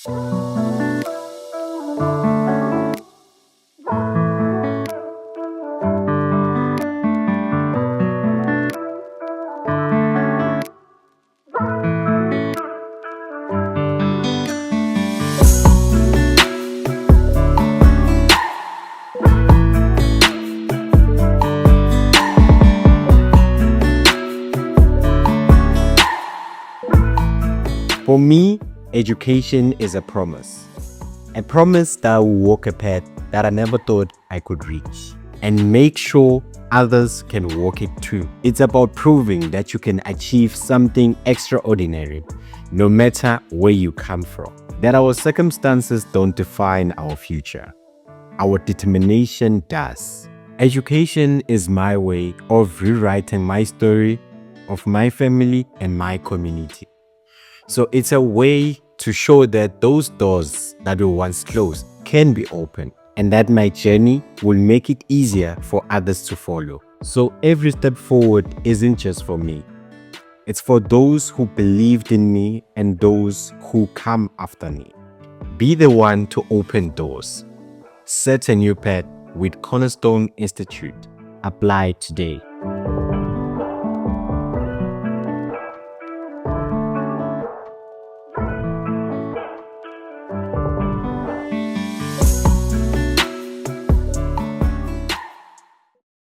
For me, education is a promise that I will walk a path that I never thought I could reach and make sure others can walk it too. It's about proving that you can achieve something extraordinary no matter where you come from, that our circumstances don't define our future. Our determination does. Education is my way of rewriting my story, of my family and my community. So it's a way to show that those doors that were once closed can be opened and that my journey will make it easier for others to follow. So every step forward isn't just for me. It's for those who believed in me and those who come after me. Be the one to open doors. Set a new path with Cornerstone Institute. Apply today.